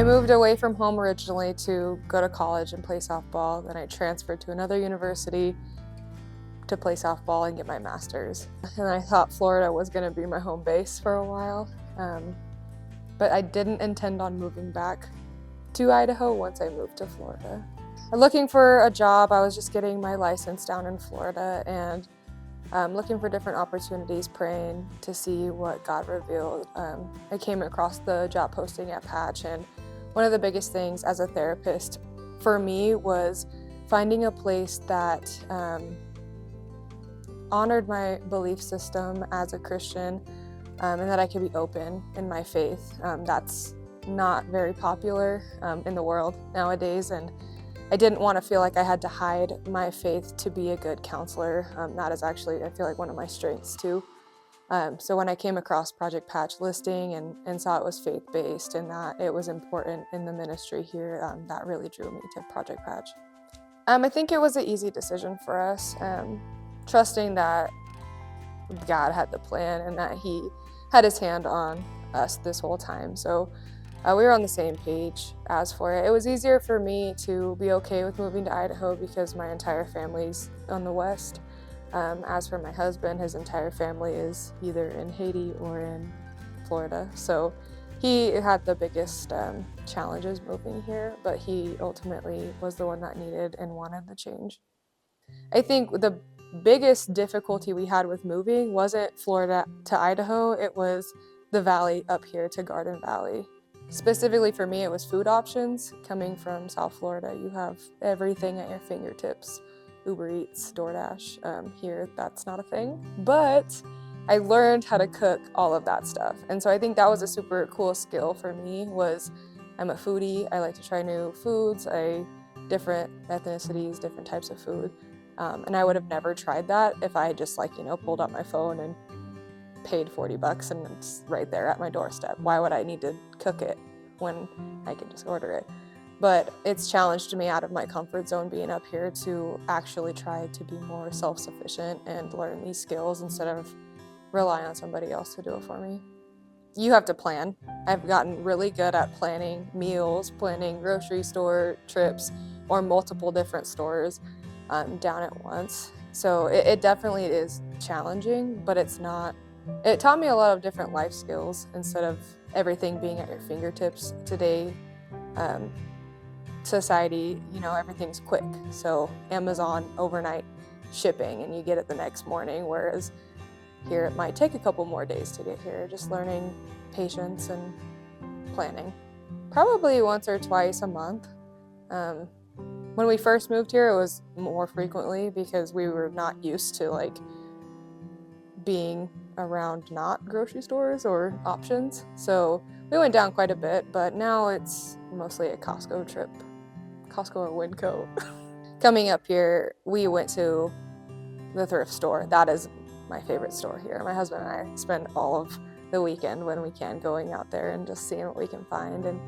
moved away from home originally to go to college and play softball. Then I transferred to another university to play softball and get my master's. And I thought Florida was going to be my home base for a while. But I didn't intend on moving back to Idaho once I moved to Florida. Looking for a job, I was just getting my license down in Florida and looking for different opportunities, praying to see what God revealed. I came across the job posting at Patch, and one of the biggest things as a therapist for me was finding a place that honored my belief system as a Christian, and that I could be open in my faith. That's not very popular in the world nowadays, and I didn't want to feel like I had to hide my faith to be a good counselor. That is actually, I feel like, one of my strengths too. So when I came across Project Patch listing and saw it was faith-based and that it was important in the ministry here, that really drew me to Project Patch. I think it was an easy decision for us, trusting that God had the plan and that He had His hand on us this whole time. So we were on the same page as for it. It was easier for me to be okay with moving to Idaho because my entire family's on the west. As for my husband, his entire family is either in Haiti or in Florida. So he had the biggest challenges moving here, but he ultimately was the one that needed and wanted the change. I think the biggest difficulty we had with moving wasn't Florida to Idaho, it was the valley up here to Garden Valley. Specifically for me, it was food options. Coming from South Florida, you have everything at your fingertips. Uber Eats, DoorDash. Here, that's not a thing. But I learned how to cook all of that stuff. And so I think that was a super cool skill for me. I'm a foodie. I like to try new foods, different ethnicities, different types of food. And I would have never tried that if I just pulled out my phone and paid $40 and it's right there at my doorstep. Why would I need to cook it when I can just order it? But it's challenged me out of my comfort zone being up here to actually try to be more self-sufficient and learn these skills instead of rely on somebody else to do it for me. You have to plan. I've gotten really good at planning meals, planning grocery store trips, or multiple different stores down at once. So it definitely is challenging, but it's not. It taught me a lot of different life skills instead of everything being at your fingertips. Today, society, everything's quick. So Amazon overnight shipping and you get it the next morning, whereas here it might take a couple more days to get here. Just learning patience and planning. Probably once or twice a month. When we first moved here, it was more frequently because we were not used to being around not grocery stores or options. So we went down quite a bit, but now it's mostly a Costco trip. Costco or Winco. Coming up here, we went to the thrift store. That is my favorite store here. My husband and I spend all of the weekend when we can going out there and just seeing what we can find. And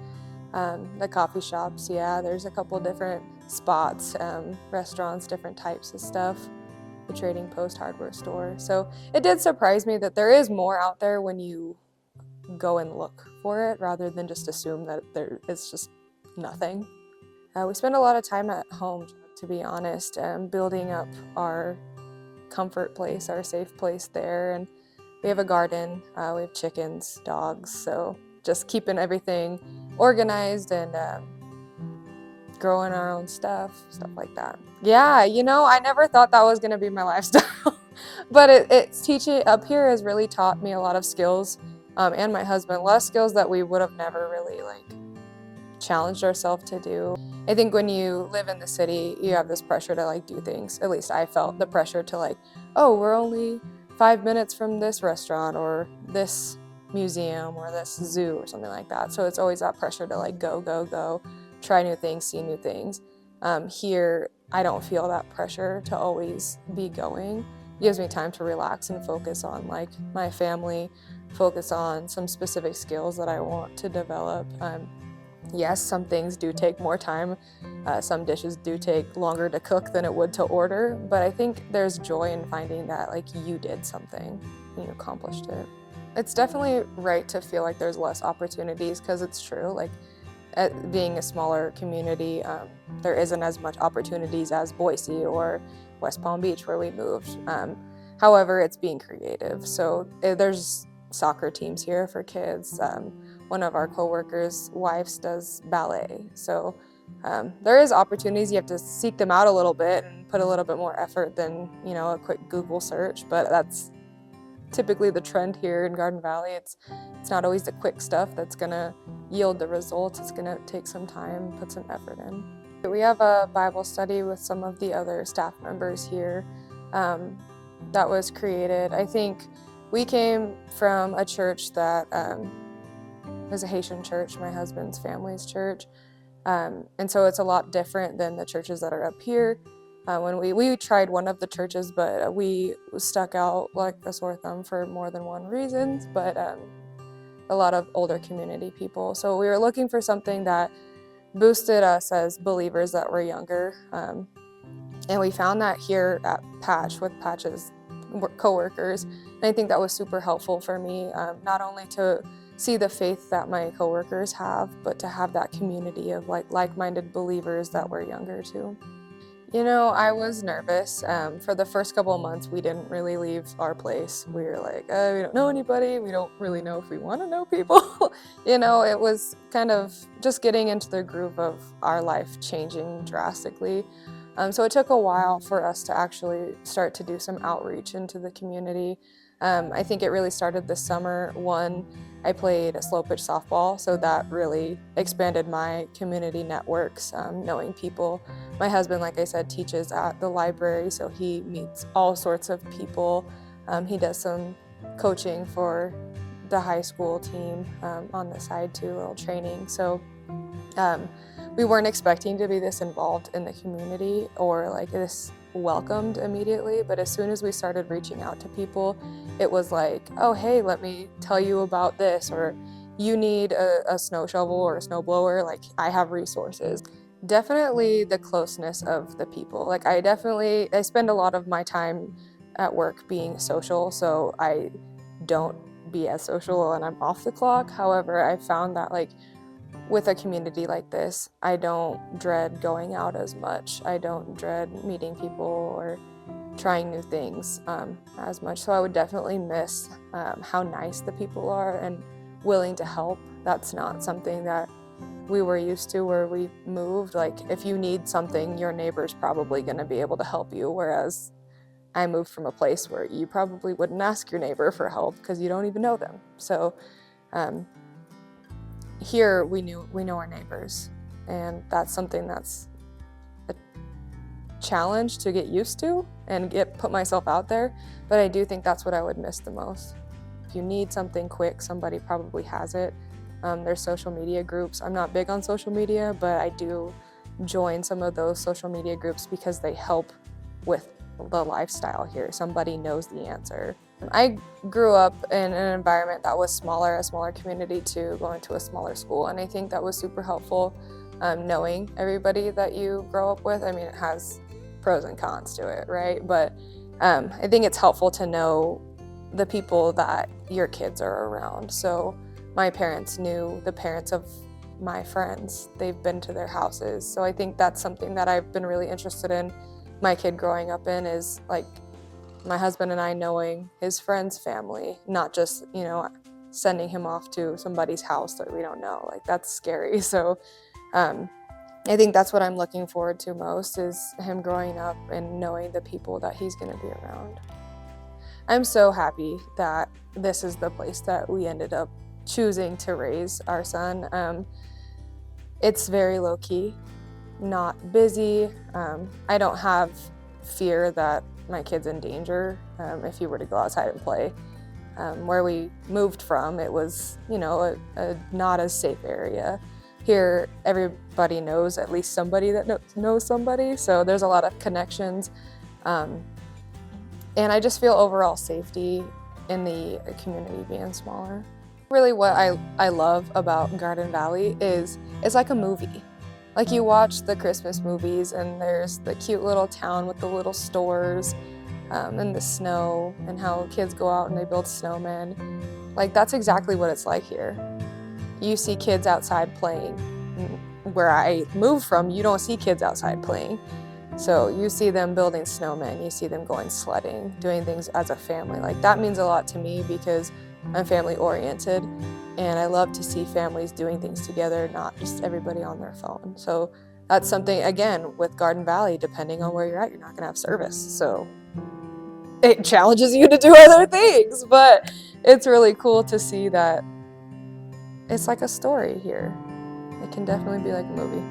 the coffee shops, yeah, there's a couple different spots, restaurants, different types of stuff. The Trading Post hardware store. So it did surprise me that there is more out there when you go and look for it rather than just assume that it's just nothing. We spend a lot of time at home, to be honest, building up our comfort place, our safe place there. And we have a garden, we have chickens, dogs, so just keeping everything organized and growing our own stuff like that. Yeah, I never thought that was going to be my lifestyle, but it's teaching up here has really taught me a lot of skills, and my husband, a lot of skills that we would have never really challenged ourselves to do. I think when you live in the city, you have this pressure to do things. At least I felt the pressure to oh, we're only 5 minutes from this restaurant or this museum or this zoo or something like that. So it's always that pressure to go, try new things, see new things. Here, I don't feel that pressure to always be going. It gives me time to relax and focus on my family, focus on some specific skills that I want to develop. Yes, some things do take more time. Some dishes do take longer to cook than it would to order, but I think there's joy in finding that you did something and you accomplished it. It's definitely right to feel like there's less opportunities because it's true. being a smaller community, there isn't as much opportunities as Boise or West Palm Beach where we moved. However, it's being creative. So there's soccer teams here for kids. One of our coworkers' wives does ballet. So there is opportunities. You have to seek them out a little bit and put a little bit more effort than, a quick Google search, but that's typically the trend here in Garden Valley. It's not always the quick stuff that's gonna yield the results. It's gonna take some time, put some effort in. We have a Bible study with some of the other staff members here that was created. I think we came from a church that was a Haitian church, my husband's family's church. And so it's a lot different than the churches that are up here. When we tried one of the churches, but we stuck out like a sore thumb for more than one reason, but a lot of older community people. So we were looking for something that boosted us as believers that were younger. And we found that here at Patch with Patch's coworkers. And I think that was super helpful for me, not only to see the faith that my coworkers have, but to have that community of like-minded believers that were younger too. I was nervous. For the first couple of months, we didn't really leave our place. We were like, we don't know anybody. We don't really know if we want to know people. It was kind of just getting into the groove of our life changing drastically. So it took a while for us to actually start to do some outreach into the community. I think it really started this summer. I played a slow pitch softball, so that really expanded my community networks, knowing people. My husband, like I said, teaches at the library, so he meets all sorts of people. He does some coaching for the high school team on the side too, a little training. So we weren't expecting to be this involved in the community or this welcomed immediately, but as soon as we started reaching out to people, it was like, oh, hey, let me tell you about this, or you need a snow shovel or a snow blower, I have resources. Definitely the closeness of the people. I spend a lot of my time at work being social, so I don't be as social when I'm off the clock. However, I found that with a community like this, I don't dread going out as much. I don't dread meeting people or trying new things as much. So I would definitely miss how nice the people are and willing to help. That's not something that we were used to where we moved. If you need something, your neighbor's probably going to be able to help you, whereas I moved from a place where you probably wouldn't ask your neighbor for help because you don't even know them. So here we know our neighbors, and that's something that's a challenge to get used to and put myself out there, but I do think that's what I would miss the most. If you need something quick, somebody probably has it. There's social media groups. I'm not big on social media, but I do join some of those social media groups because they help with the lifestyle here. Somebody knows the answer. I grew up in an environment that was a smaller community too, going to a smaller school, and I think that was super helpful, knowing everybody that you grow up with. I mean, it has pros and cons to it, right? But I think it's helpful to know the people that your kids are around. So my parents knew the parents of my friends. They've been to their houses. So I think that's something that I've been really interested in my kid growing up in, is my husband and I knowing his friend's family, not just, sending him off to somebody's house that we don't know. That's scary. So I think that's what I'm looking forward to most, is him growing up and knowing the people that he's going to be around. I'm so happy that this is the place that we ended up choosing to raise our son. It's very low-key, not busy. I don't have fear that my kid's in danger if he were to go outside and play. Where we moved from, it was, a not as safe area. Here, everybody knows at least somebody that knows somebody, so there's a lot of connections. And I just feel overall safety in the community being smaller. Really what I love about Garden Valley is it's like a movie. You watch the Christmas movies and there's the cute little town with the little stores and the snow and how kids go out and they build snowmen. That's exactly what it's like here. You see kids outside playing. where I moved from, you don't see kids outside playing. So you see them building snowmen, you see them going sledding, doing things as a family. Like, that means a lot to me because I'm family oriented, and I love to see families doing things together, not just everybody on their phone. So that's something, again, with Garden Valley, depending on where you're at, you're not gonna have service. So it challenges you to do other things, but it's really cool to see that it's like a story here. It can definitely be like a movie.